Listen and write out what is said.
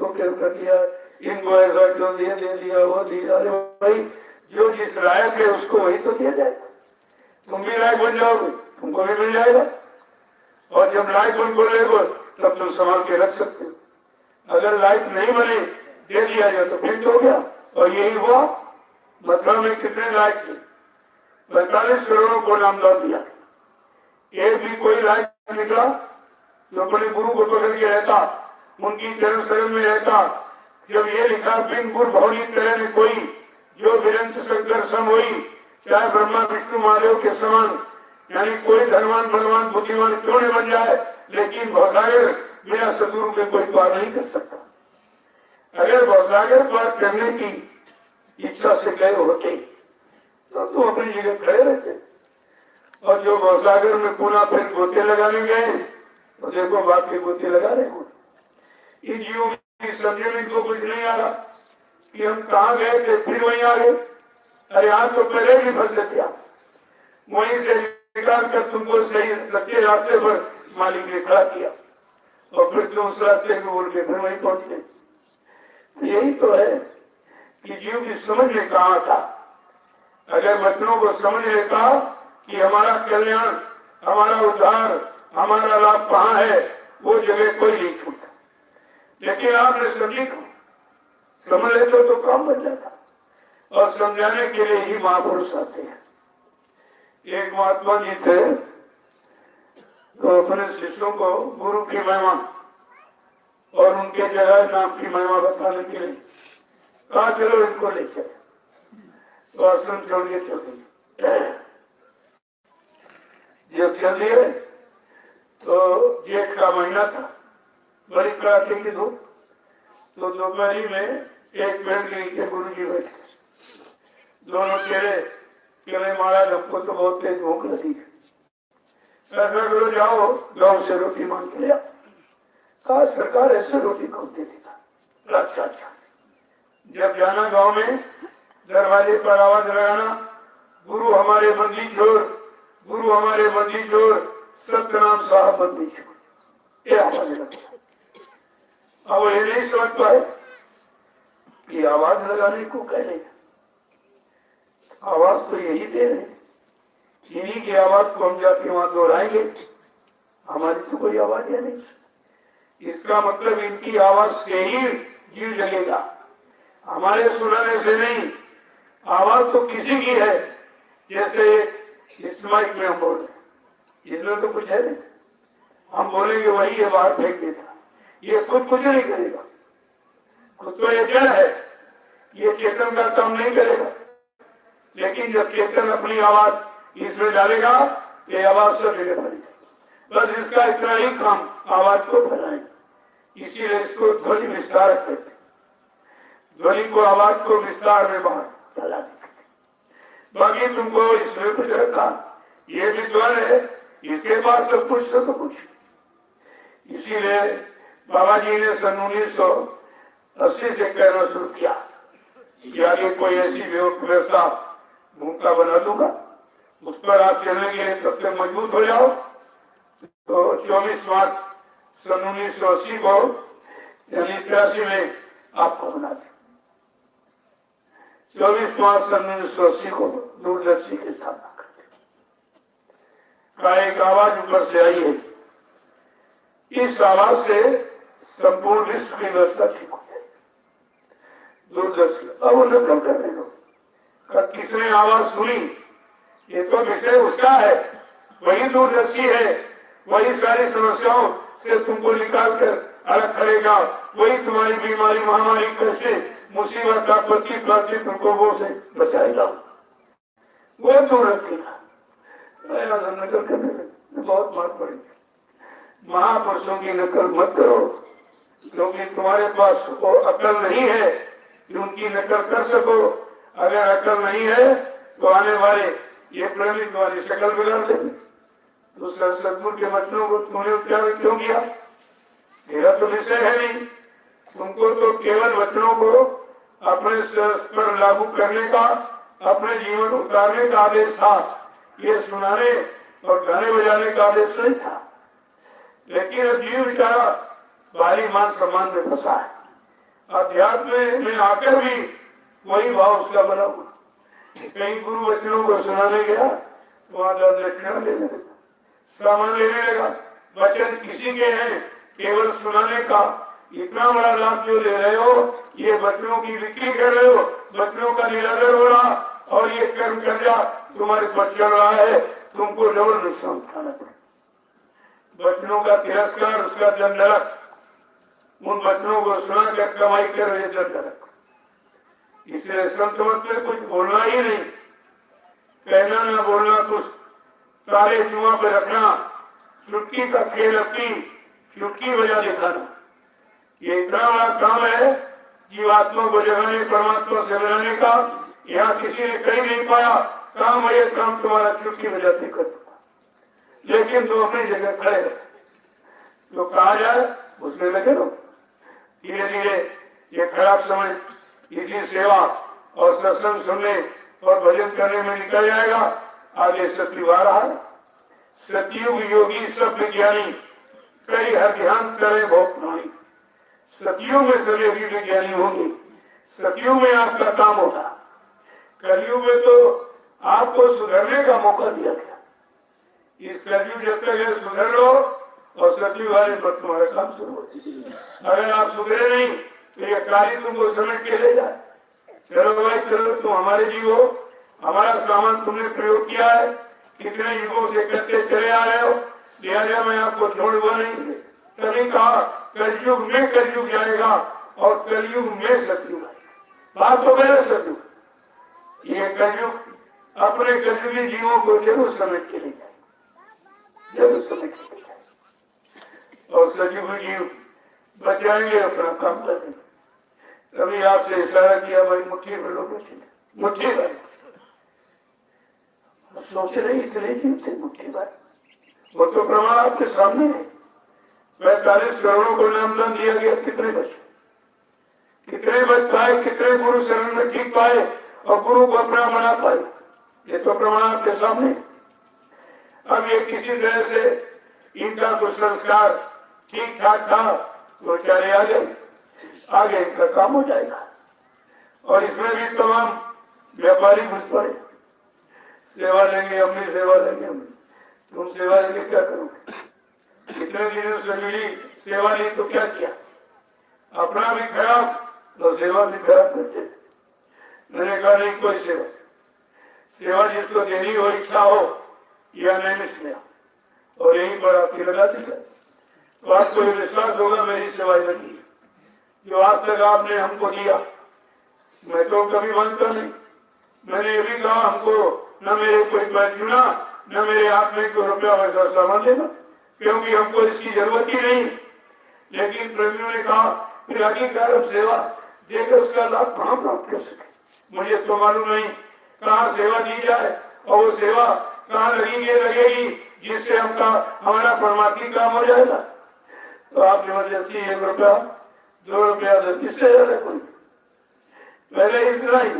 इनको क्या कर दिया, इनको ऐसा क्यों दिया, दे दिया वो दिया। अरे भाई जो जिस लायक है उसको वही तो दिया जाएगा। तुम भी लायक बन जाओगे, तुमको भी मिल जाएगा। और जब लायक बन बोलेगो तब तुम संभाल के रख सकते हो। अगर लायक नहीं बने दे दिया जाए तो फिर हो गया। और यही हुआ। मथुरा में कितने लायक थे? 45 करोड़ को नामदान दिया, एक भी कोई लायक निकला जो अपने गुरु को पकड़ के रहता, उनकी चरण शरण में रहता। जब ये लिखा बिन गुरु भवनी तरह कोई जो विरंत शंकर सम हुई, चाहे ब्रह्मा विष्णु महादेव के समान, यानी कोई धनवान बलवान बुद्धिमान क्यों नहीं बन जाए, लेकिन भवसागर बिना सदगुरु के कोई पार नहीं कर सकता। अगर भवसागर पार करने की इच्छा से गए होते तो तुम अपनी जगह खड़े रहते। और जो भवसागर में पुनः फिर गोते लगाने गए तो देखो बाप के गोते लगा रहे हो। इन जीवों की समझने को कुछ नहीं आ रहा कि हम कहाँ गए थे फिर वहीं आ गए। अरे आज तो पहले भी फंस गए, वहीं से निकाल कर तुमको सही सच्चे रास्ते पर मालिक ने खड़ा किया और फिर तुम उस रास्ते को बोल के फिर वहीं पहुंच गए। तो यही तो है कि जीव की समझ में कहाँ था। अगर बच्चों को समझ लेता कि हमारा कल्याण, हमारा उद्धार, हमारा लाभ कहाँ है, वो जगह कोई नहीं छूटा। लेकिन आपने समझ लेते तो काम बन जाता। और समझाने के लिए ही महापुरुष आते हैं। एक महात्मा जी थे तो अपने शिष्यों को गुरु की महिमा और उनके जगह नाम की महिमा बताने के लिए कहा चलो इनको ले चले। तो आश्रम छोड़ के चल दिए। जब चल दिए तो जेठ का महीना था, बड़ी कड़ाके की धूप। तो दोपहरी में एक पेड़ के नीचे गुरु जी बैठे, दोनों चेहरे कि महाराज हमको तो बहुत तेज भूख लगी है, ऐसा करो जाओ गांव से रोटी मांग के लिया। कहा सरकार ऐसे रोटी कौन दे देगा। अच्छा अच्छा। जब जाना गांव में दरवाजे पर आवाज लगाना, गुरु हमारे बंदी छोड़, गुरु हमारे बंदी छोड़, सत्यनाम साहब बंदी छोड़, ये आवाज लगी। अब ये नहीं समझ पाए कि आवाज लगाने को कह रहे, आवाज तो यही दे रहे, इन्हीं की आवाज को हम जाके वहां दोहराएंगे, हमारी तो कोई आवाज है नहीं। इसका मतलब इनकी आवाज से ही जीव जगेगा, हमारे सुनाने से नहीं। आवाज तो किसी की है, जैसे इस माइक में हम बोल रहे, इसमें तो कुछ है नहीं। हम बोलेंगे वही है बाहर फेंक देता, ये खुद कुछ नहीं करेगा। खुद तो ये जड़ है, ये चेतन का काम नहीं करेगा। लेकिन जब चेतन अपनी आवाज इसमें डालेगा, ये आवाज सब जगह बढ़ेगी। बस इसका इतना ही काम आवाज को फैलाएंगे। इसीलिए इसको ध्वनि विस्तार कहते हैं। ध्वनि को, आवाज को विस्तार में बाहर फैला देते। बाकी तुमको इसमें कुछ रखा, ये भी ध्वन है, इसके पास सब कुछ तो कुछ। इसीलिए बाबा जी ने सन 1980 से कहना शुरू किया कि आगे कोई ऐसी व्यवस्था भूमिका बना दूंगा, उस पर आप चलने के लिए सबसे मजबूत हो जाओ। तो 24 मार्च सन 1980 को यानी 83 में आपको बना दिया। 24 मार्च सन 1980 को दूरदर्शी के स्थापना करते का एक आवाज ऊपर से आई है। इस आवाज से संपूर्ण विश्व की व्यवस्था ठीक हो जाएगी। दूरदर्शी अब वो नकल कर रहे लोग, किसने आवाज सुनी, ये तो विषय उसका है, वही दूरदर्शी है, वही सारी समस्याओं से तुमको निकाल कर अलग करेगा, वही तुम्हारी बीमारी, महामारी, कष्ट, मुसीबत, आपत्ति, प्राप्ति तुमको वो से बचाएगा, वो दूरदर्शी का। नकल करने में बहुत मार पड़ेगी। महापुरुषों की नकल मत करो, क्योंकि तुम्हारे पास वो अकल नहीं है कि उनकी नकल कर सको। अगर अकल नहीं है तो आने वाले ये प्रेमी तुम्हारी शक्ल बिगाड़ देंगे। तो सदगुरु के वचनों को तुमने उच्चारण क्यों किया? मेरा तो विषय है नहीं, तुमको तो केवल वचनों को अपने पर लागू करने का, अपने जीवन उतारने का आदेश था, ये सुनाने और गाने बजाने का आदेश नहीं था। लेकिन अब जीव बेचारा भारी मान सम्मान में फंसा है, अध्यात्म में आकर भी वही भाव उसका बना हुआ। कहीं गुरु वचनों को सुनाने गया तो वहां दक्षिणा लेने लगा, सामान लेने लगा। वचन किसी के हैं, केवल सुनाने का इतना बड़ा लाभ जो ले रहे हो, ये वचनों की बिक्री कर रहे हो, वचनों का निरादर हो रहा, और ये कर्म कर्जा तुम्हारे पर चल रहा है, तुमको डबल नुकसान उठाना पड़ेगा। वचनों का तिरस्कार, उसका दंडक, उन वचनों को सुना कर कमाई कर रहे दंडक। इसलिए संत मत में कुछ बोलना ही नहीं, कहना ना बोलना, कुछ ताले जुआ पे रखना, चुटकी का खेल अपनी चुटकी बजा दिखाना, ये इतना बड़ा काम है जीवात्मा को जगाने, परमात्मा से मिलाने का। यहाँ किसी ने कहीं नहीं पाया काम है, ये काम तुम्हारा चुटकी बजाते कर, लेकिन तुम अपनी जगह खड़े रहे। जो कहा जाए उसमें लगे रहो। धीरे धीरे ये खराब समय इसी सेवा और सत्संग सुनने और भजन करने में निकल जाएगा। आगे सतयुग आ रहा है, सतयुग योगी सब विज्ञानी कई ध्यान करे बहुत प्राणी। सतयुग में सभी विज्ञानी होंगे, सतयुग में आपका काम होगा। कलयुग में तो आपको सुधरने का मौका दिया गया। इस कलयुग जब तक है सुधर लो, और सतयुग वाले पर तुम्हारा काम शुरू हो। अगर आप सुधरे नहीं तो ये कार्य तुमको समेट के ले जाए। चलो भाई चलो, तुम हमारे जीव हो, हमारा सामान तुमने प्रयोग किया है, कितने युगों से करते चले आ रहे हो, लिहाजा मैं आपको छोड़ूंगा नहीं। तभी कहा कलयुग में कलयुग जाएगा और कलयुग में सतयुग आएगा। बात तो गलत सतयुग, ये कलयुग अपने कलयुगी जीवों को जरूर समेट के ले जाए, जरूर समेट के ले जाए, और सतयुग जीव बचाएंगे, अपना काम करेंगे। तभी आपसे इशारा किया भाई मुट्ठी भर लो, मुट्ठी भर सोच रही इतने जीव से मुट्ठी भर, वो तो प्रमाण आपके सामने है। 45 करोड़ों को नामदान दिया गया, कितने बच पाए, कितने गुरु शरण में ठीक पाए और गुरु को अपना बना पाए, ये तो प्रमाण आपके सामने। अब ये किसी तरह से इनका कुछ संस्कार ठीक ठाक था तो चले आगे इनका काम हो जाएगा। और इसमें भी तमाम व्यापारी घुस पड़े, सेवा लेंगे, अपनी सेवा लेंगे, तुम सेवा लेंगे क्या करोगे? इतने दिनों से मिली सेवा नहीं तो क्या किया? अपना भी खराब तो सेवा भी खराब करते। मैंने कहा नहीं, कोई सेवा जिसको देनी हो, इच्छा हो, या नहीं मिसलिया, और यहीं पर आपकी लगा दी तो आपको ये विश्वास होगा मेरी सेवा लगी जो आज तक आपने हमको दिया। मैं तो कभी मानता नहीं, मैंने ये भी कहा हमको न मेरे कोई पैसा चुना, न मेरे हाथ में कोई रुपया वैसा सामान देना, क्योंकि हमको इसकी जरूरत ही नहीं। लेकिन प्रभु ने कहा फिर आखिरकार सेवा देकर उसका लाभ कहाँ प्राप्त कर सके, मुझे तो मालूम नहीं कहाँ सेवा दी जाए और वो सेवा कहाँ लगेगी जिससे हमारा परमात्मा काम हो जाएगा। तो आप जबरदस्ती 1 रुपया 2 रुपया, इससे ज्यादा कोई, पहले इतना ही